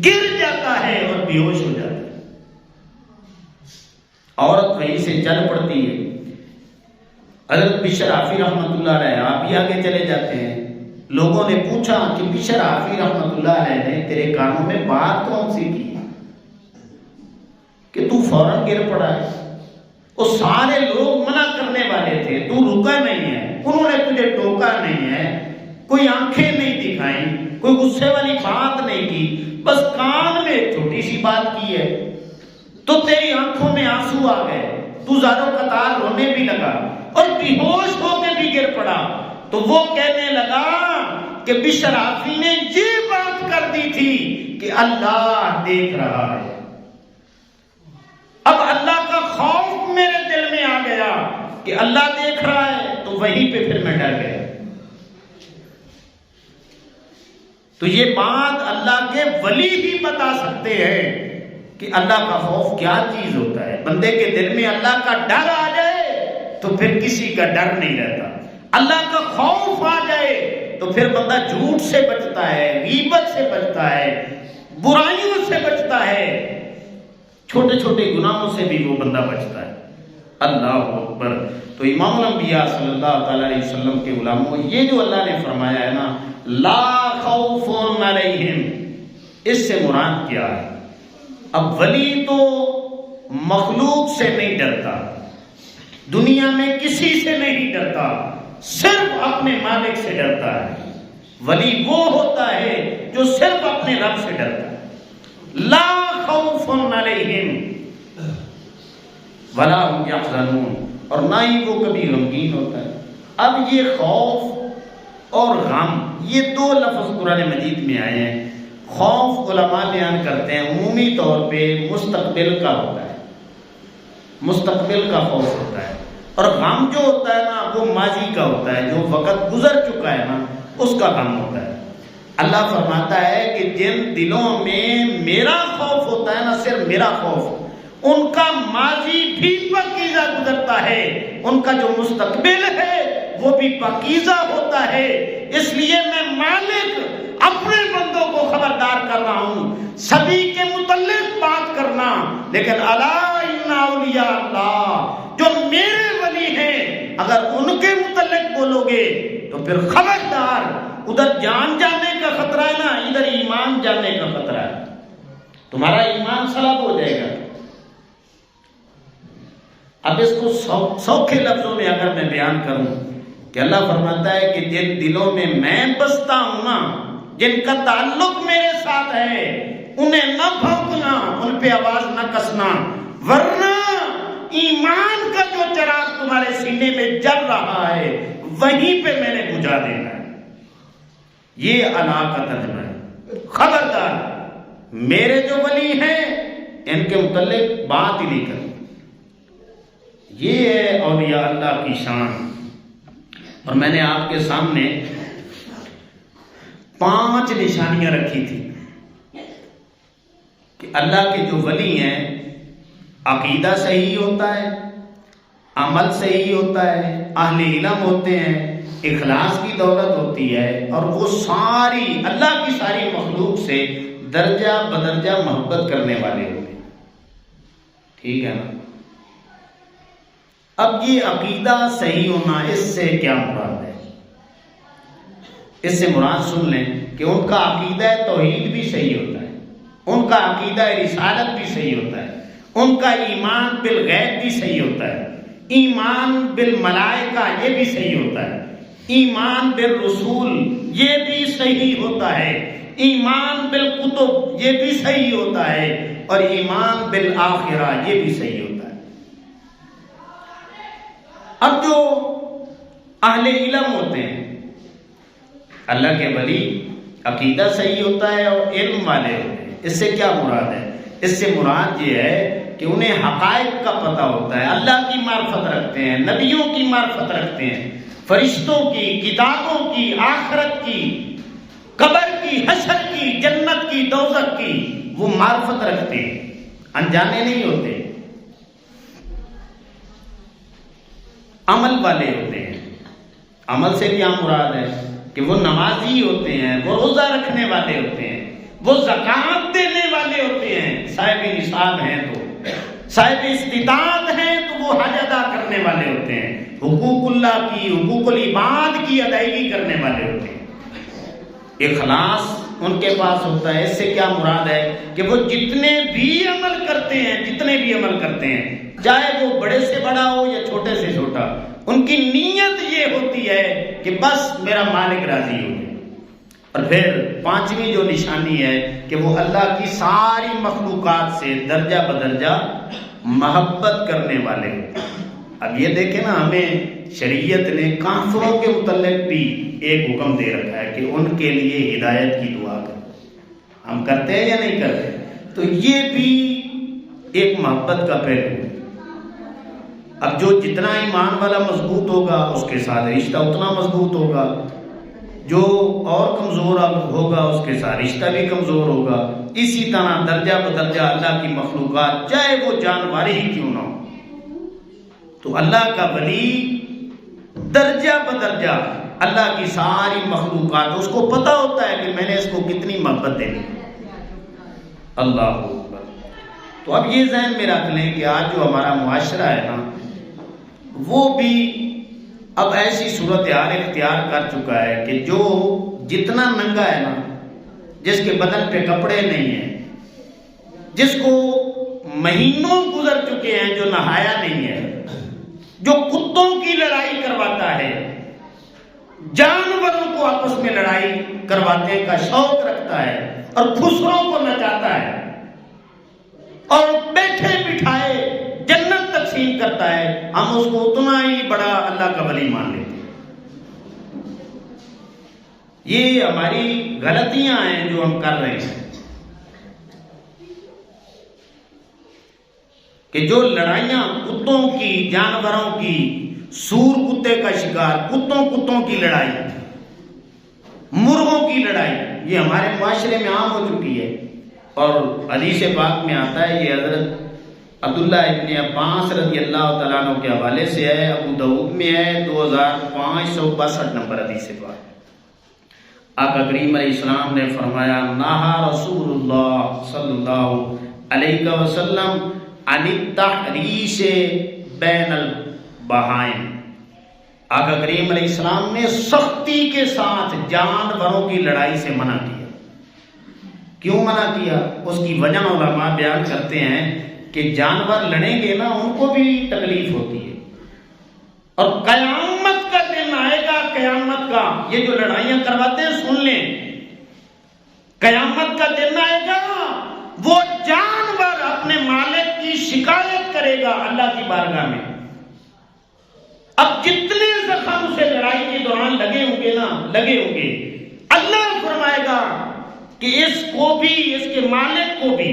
گر جاتا ہے اور بے ہوش ہو جاتا ہے۔ عورت وہیں سے چل پڑتی ہے۔ حضرت بشر حافی رحمت اللہ علیہ آپ بھی آگے چلے جاتے ہیں۔ لوگوں نے پوچھا کہ بشر حافی رحمت اللہ علیہ نے تیرے کانوں میں بات کون سی کی کہ تو فوراً گر پڑا ہے؟ وہ سارے لوگ منع کرنے والے تھے، تو رکا نہیں ہے، انہوں نے تجھے ٹوکا نہیں ہے، کوئی آنکھیں نہیں دکھائیں، کوئی غصے والی بات نہیں کی، بس کان میں ایک چھوٹی سی بات کی ہے تو تیری آنکھوں میں آنسو آ گئے، تو زارو قطار رونے بھی لگا اور بے ہوش ہو کے بھی گر پڑا۔ تو وہ کہنے لگا کہ بشر حافی نے یہ بات کر دی تھی کہ اللہ دیکھ رہا ہے۔ اب اللہ کا خوف میرے دل میں آ گیا کہ اللہ دیکھ رہا ہے، تو وہیں پہ پھر میں ڈر گیا۔ تو یہ بات اللہ کے ولی ہی بتا سکتے ہیں کہ اللہ کا خوف کیا چیز ہوتا ہے. بندے کے دل میں اللہ کا ڈر آ جائے تو پھر کسی کا ڈر نہیں رہتا. اللہ کا خوف آ جائے تو پھر بندہ جھوٹ سے بچتا ہے, غیبت سے بچتا ہے, برائیوں سے بچتا ہے, چھوٹے چھوٹے گناہوں سے بھی وہ بندہ بچتا ہے. اللہ اکبر. تو امام الانبیاء صلی اللہ تعالی علیہ وسلم کے غلاموں, یہ جو اللہ نے فرمایا ہے نا لا خوف علیہم, اس سے مراد کیا ہے؟ اب ولی تو مخلوق سے نہیں ڈرتا, دنیا میں کسی سے نہیں ڈرتا, صرف اپنے مالک سے ڈرتا ہے. ولی وہ ہوتا ہے جو صرف اپنے رب سے ڈرتا ہے. لا خوف علیہم ولا هم يحزنون, اور نہ ہی وہ کبھی غمگین ہوتا ہے. اب یہ خوف اور غم, یہ دو لفظ قرآن مجید میں آئے ہیں. خوف علماء بیان کرتے ہیں عمومی طور پہ مستقبل کا ہوتا ہے, مستقبل کا خوف ہوتا ہے, اور غم جو ہوتا ہے نا وہ ماضی کا ہوتا ہے, جو وقت گزر چکا ہے نا اس کا غم ہوتا ہے. اللہ فرماتا ہے کہ جن دلوں میں میرا خوف ہوتا ہے نا, صرف میرا خوف, ان کا ماضی بھی پاکیزہ گزرتا ہے, ان کا جو مستقبل ہے وہ بھی پاکیزہ ہوتا ہے. اس لیے میں مالک اپنے بندوں کو خبردار کر رہا ہوں, سبھی کے متعلق بات کرنا, لیکن الا ان اولیاء اللہ, جو میرے ولی ہیں, اگر ان کے متعلق بولو گے تو پھر خبردار, ادھر جان جانے کا خطرہ ہے نا, ادھر ایمان جانے کا خطرہ ہے, تمہارا ایمان سلب ہو جائے گا. اب اس کو سوکھے لفظوں میں اگر میں بیان کروں کہ اللہ فرماتا ہے کہ جن دلوں میں میں بستا ہوں نا, جن کا تعلق میرے ساتھ ہے, انہیں نہ بھونکنا, ان پہ آواز نہ کسنا, ورنہ ایمان کا جو چراغ تمہارے سینے میں جل رہا ہے وہیں پہ میں نے بجھا دینا ہے. یہ اللہ کا ترجمہ ہے. خبردار, میرے جو ولی ہیں ان کے متعلق بات ہی نہیں کریں. یہ ہے اولیاء اللہ کی شان. اور میں نے آپ کے سامنے 5 نشانیاں رکھی تھی کہ اللہ کے جو ولی ہیں عقیدہ صحیح ہوتا ہے, عمل صحیح ہوتا ہے, اہل علم ہوتے ہیں, اخلاص کی دولت ہوتی ہے, اور وہ ساری اللہ کی ساری مخلوق سے درجہ بدرجہ محبت کرنے والے ہوتے ہیں. ٹھیک ہے نا؟ اب یہ عقیدہ صحیح ہونا, اس سے کیا مراد ہے؟ اس سے مراد سن لیں کہ ان کا عقیدہ توحید بھی صحیح ہوتا ہے, ان کا عقیدہ رسالت بھی صحیح ہوتا ہے, ان کا ایمان بالغیب بھی صحیح ہوتا ہے, ایمان بالملائکہ یہ بھی صحیح ہوتا ہے, ایمان بالرسول یہ بھی صحیح ہوتا ہے, ایمان بالکتب یہ بھی صحیح ہوتا ہے, اور ایمان بالآخرہ یہ بھی صحیح ہوتا ہے. اب جو اہل علم ہوتے ہیں, اللہ کے ولی عقیدہ صحیح ہوتا ہے اور علم والے ہوتے ہیں. اس سے کیا مراد ہے؟ اس سے مراد یہ ہے کہ انہیں حقائق کا پتہ ہوتا ہے, اللہ کی معرفت رکھتے ہیں, نبیوں کی معرفت رکھتے ہیں, فرشتوں کی, کتابوں کی, آخرت کی, قبر کی, حشر کی, جنت کی, دوزخ کی, وہ معرفت رکھتے ہیں, انجانے نہیں ہوتے. عمل والے ہوتے ہیں. عمل سے کیا مراد ہے؟ کہ وہ نمازی ہوتے ہیں, وہ روزہ رکھنے والے ہوتے ہیں, وہ زکوٰۃ دینے والے ہوتے ہیں, صاحب نصاب ہیں تو, صاحب استطاعت ہیں تو وہ حج ادا کرنے والے ہوتے ہیں, حقوق اللہ کی, حقوق العباد کی ادائیگی کرنے والے ہوتے ہیں. اخلاص ان کے پاس ہوتا ہے. اس سے کیا مراد ہے؟ کہ وہ جتنے بھی عمل کرتے ہیں, جتنے بھی عمل کرتے ہیں, چاہے وہ بڑے سے بڑا ہو یا چھوٹے سے چھوٹا, ان کی نیت یہ ہوتی ہے کہ بس میرا مالک راضی ہو جائے. اور پھر 5ویں جو نشانی ہے کہ وہ اللہ کی ساری مخلوقات سے درجہ بدرجہ محبت کرنے والے. اب یہ دیکھیں نا, ہمیں شریعت نے کافروں کے متعلق بھی ایک حکم دے رکھا ہے کہ ان کے لیے ہدایت کی دعا کرو. ہم کرتے ہیں یا نہیں کرتے؟ تو یہ بھی ایک محبت کا پہلو ہے. اب جو جتنا ایمان والا مضبوط ہوگا اس کے ساتھ رشتہ اتنا مضبوط ہوگا. جو اور کمزور ہوگا اس کے ساتھ رشتہ بھی کمزور ہوگا. اسی طرح درجہ بدرجہ اللہ کی مخلوقات چاہے وہ جانور ہی کیوں نہ ہو، تو اللہ کا ولی درجہ بدرجہ اللہ کی ساری مخلوقات، اس کو پتہ ہوتا ہے کہ میں نے اس کو کتنی محبت دینی. اللہ اکبر. تو اب یہ ذہن میں رکھ لیں کہ آج جو ہمارا معاشرہ ہے نا، وہ بھی اب ایسی صورتحال اختیار کر چکا ہے کہ جو جتنا ننگا ہے نا، جس کے بدن پہ کپڑے نہیں ہیں، جس کو مہینوں گزر چکے ہیں جو نہایا نہیں ہے، جو کتوں کی لڑائی کرواتا ہے، جانوروں کو آپس میں لڑائی کروانے کا شوق رکھتا ہے اور خسروں کو نچاتا ہے اور بیٹھے بٹھائے جنت تقسیم کرتا ہے، ہم اس کو اتنا ہی بڑا اللہ کا ولی مان لیتے ہیں. یہ ہماری غلطیاں ہیں جو ہم کر رہے ہیں کہ جو لڑائیاں کتوں کی، جانوروں کی، سور کتے کا شکار، کتوں کی لڑائی، مرغوں کی لڑائی، یہ ہمارے معاشرے میں عام ہو چکی ہے. اور حدیث پاک میں آتا ہے، یہ حضرت عبداللہ ابن عباس رضی اللہ تعالیٰ عنہ کے حوالے سے ہے، ابو داؤد میں ہے، 2562 نمبر حدیث پاک. آقا کریم علیہ السلام نے فرمایا، نہا رسول اللہ صلی اللہ علیہ وسلم عن التحریش بین البہائم. آقا کریم علیہ السلام نے سختی کے ساتھ جانوروں کی لڑائی سے منع کیا. کیوں منع کیا؟ اس کی وجہ علماء بیان کرتے ہیں کہ جانور لڑیں گے نا، ان کو بھی تکلیف ہوتی ہے، اور قیامت کا دن آئے گا، قیامت کا یہ جو لڑائیاں کرواتے ہیں سن لیں، قیامت کا دن آئے گا، وہ جانور اپنے مالک کی شکایت کرے گا اللہ کی بارگاہ میں. اب جتنے زخم سے لڑائی کے دوران لگے ہوں گے، اللہ فرمائے گا کہ اس کو بھی، اس کے مالک کو بھی،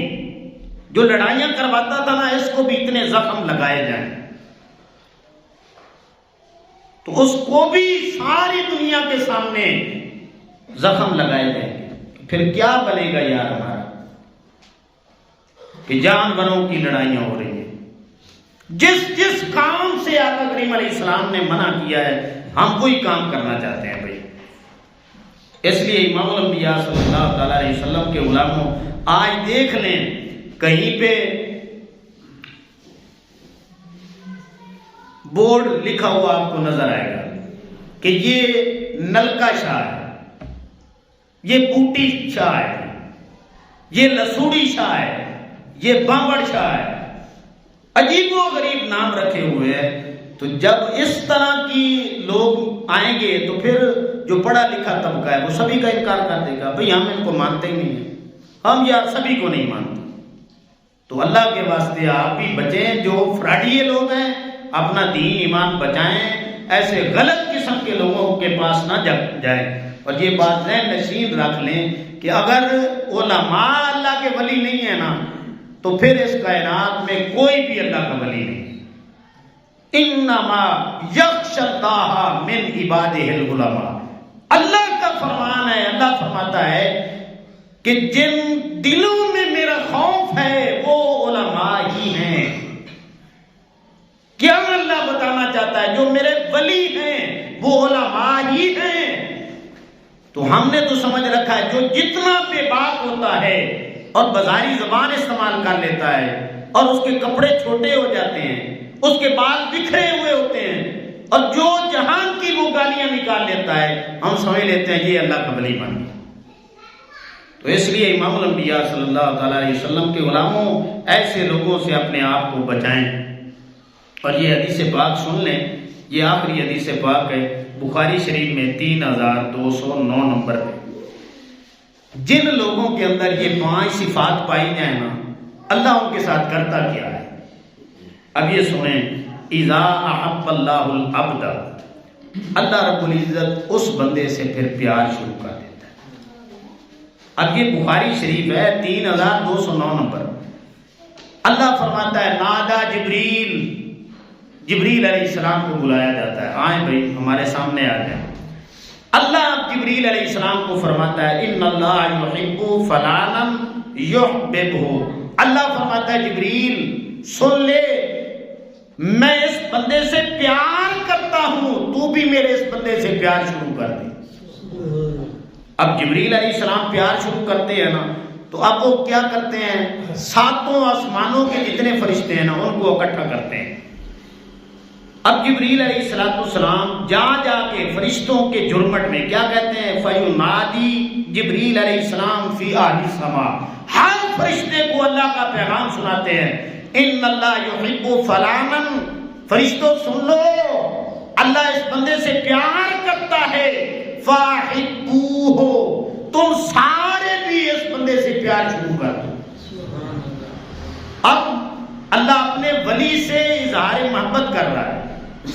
جو لڑائیاں کرواتا تھا نا، اس کو بھی اتنے زخم لگائے جائیں، تو اس کو بھی ساری دنیا کے سامنے زخم لگائے جائیں گے. پھر کیا بنے گا یار ہمارا کہ جانوروں کی لڑائیاں ہو رہی ہیں. جس کام سے آقا کریم علیہ السلام نے منع کیا ہے، ہم وہی کام کرنا چاہتے ہیں بھائی. اس لیے امام الانبیاء صلی اللہ تعالیٰ علیہ وسلم کے غلاموں، آج دیکھ لیں کہیں پہ بورڈ لکھا ہوا آپ کو نظر آئے گا کہ یہ نلکا شاہ ہے، یہ بوٹی شاہ ہے، یہ لسوڑی شاہ ہے، یہ بامبڑ شاہ ہے، عجیب و غریب نام رکھے ہوئے ہیں. تو جب اس طرح کی لوگ آئیں گے تو پھر جو پڑھا لکھا طبقہ ہے وہ سبھی کا انکار کر دے گا، بھئی ہم ان کو مانتے ہی نہیں ہیں، ہم یار سبھی کو نہیں مانتے. تو اللہ کے واسطے آپ بھی بچیں، جو فراڈیے لوگ ہیں اپنا دین ایمان بچائیں، ایسے غلط قسم کے لوگوں کے پاس نہ جائیں. اور یہ بات ذہن نشین رکھ لیں کہ اگر علماء اللہ کے ولی نہیں ہے نا، تو پھر اس کائنات میں کوئی بھی اللہ کا ولی نہیں. انما یخشی اللہ من عبادہ العلماء. اللہ کا فرمان ہے، اللہ فرماتا ہے کہ جن دلوں میں میرا خوف ہے وہ علماء ہی ہیں. کیا اللہ بتانا چاہتا ہے؟ جو میرے ولی ہیں وہ علماء ہی ہیں. تو ہم نے تو سمجھ رکھا ہے جو جتنا بے باک ہوتا ہے اور بازاری زبان استعمال کر لیتا ہے اور اس کے کپڑے چھوٹے ہو جاتے ہیں، اس کے بال بکھرے ہوئے ہوتے ہیں، اور جو جہان کی وہ گالیاں نکال لیتا ہے، ہم سمجھ لیتے ہیں یہ اللہ کا ولی بن گیا. تو اس لیے امام الانبیاء صلی اللہ تعالیٰ علیہ وسلم کے غلاموں، ایسے لوگوں سے اپنے آپ کو بچائیں. اور یہ حدیث پاک سن لیں، یہ آخری حدیث پاک ہے بخاری شریف میں 3209 نمبر پہ. جن لوگوں کے اندر یہ 5 صفات پائی جائیں نا، اللہ ان کے ساتھ کرتا کیا ہے. اب یہ سنیں، اذا احب اللہ العبد، اللہ رب العزت اس بندے سے پھر پیار شروع کر دیتا ہے. اب یہ بخاری شریف ہے 3209 نمبر. اللہ فرماتا ہے، نادا جبریل علیہ السلام کو بلایا جاتا ہے، آئیں بھائی ہمارے سامنے آ جائیں. اللہ جبریل علیہ السلام کو فرماتا ہے ان اللہ یحب فلانا یحببہ، اللہ فرماتا ہے جبریل سن لے، میں اس بندے سے پیار کرتا ہوں، تو بھی میرے اس بندے سے پیار شروع کر دے۔ اب جبریل علیہ السلام پیار شروع کرتے ہیں نا، تو اب وہ کیا کرتے ہیں، ساتوں آسمانوں کے جتنے فرشتے ہیں نا ان کو اکٹھا کرتے ہیں۔ اب جبریل علیہ السلام جا کے فرشتوں کے جھرمٹ میں کیا کہتے ہیں، فَيُنَادِي جبریل علیہ السلام فی اہل السماء، ہر فرشتے کو اللہ کا پیغام سناتے ہیں، ان اللہ یحب فلانا، فرشتوں سن لو، اللہ اس بندے سے پیار کرتا ہے، فَاحِبُّوهُ، تم سارے بھی اس بندے سے پیار شروع کر دو۔ اب اللہ اپنے ولی سے اظہار محبت کر رہا ہے،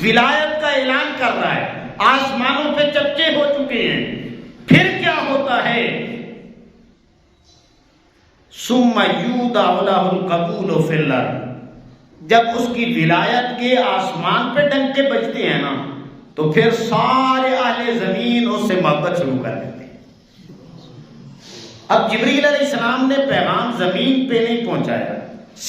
ولایت کا اعلان کر رہا ہے، آسمانوں پہ چرچے ہو چکے ہیں، پھر کیا ہوتا ہے، ثم یودع لہ القبول فی الارض، جب اس کی ولایت کے آسمان پہ ڈنکے بجتے ہیں نا تو پھر سارے اہل زمین اس سے محبت شروع کر دیتے ہیں۔ اب جبریل علیہ السلام نے پیغام زمین پہ نہیں پہنچایا،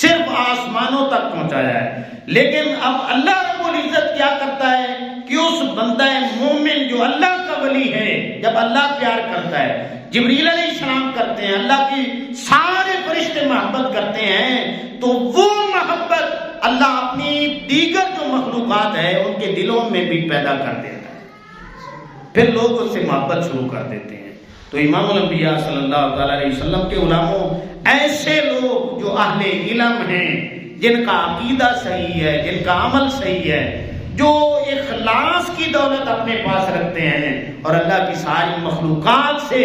صرف آسمانوں تک پہنچایا ہے، لیکن اب اللہ رب العزت کیا کرتا ہے کہ اس بندہ مومن جو اللہ کا ولی ہے، جب اللہ پیار کرتا ہے، جبریل علیہ السلام کرتے ہیں، اللہ کی سارے فرشتے محبت کرتے ہیں، تو وہ محبت اللہ اپنی دیگر جو مخلوقات ہے ان کے دلوں میں بھی پیدا کر دیتا ہے، پھر لوگ اس سے محبت شروع کر دیتے ہیں۔ تو امام الانبیاء صلی اللہ تعالی علیہ وسلم کے علماء ایسے لوگ جو اہل علم ہیں، جن کا عقیدہ صحیح ہے، جن کا عمل صحیح ہے، جو اخلاص کی دولت اپنے پاس رکھتے ہیں اور اللہ کی ساری مخلوقات سے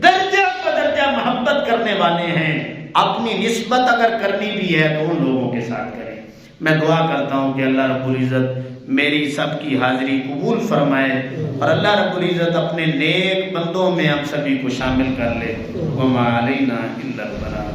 درجہ بدرجہ محبت کرنے والے ہیں، اپنی نسبت اگر کرنی بھی ہے تو ان لوگوں کے ساتھ کریں۔ میں دعا کرتا ہوں کہ اللہ رب العزت میری سب کی حاضری قبول فرمائے اور اللہ رب العزت اپنے نیک بندوں میں ہم سبھی کو شامل کر لے۔ وما علینا الا البلاغ۔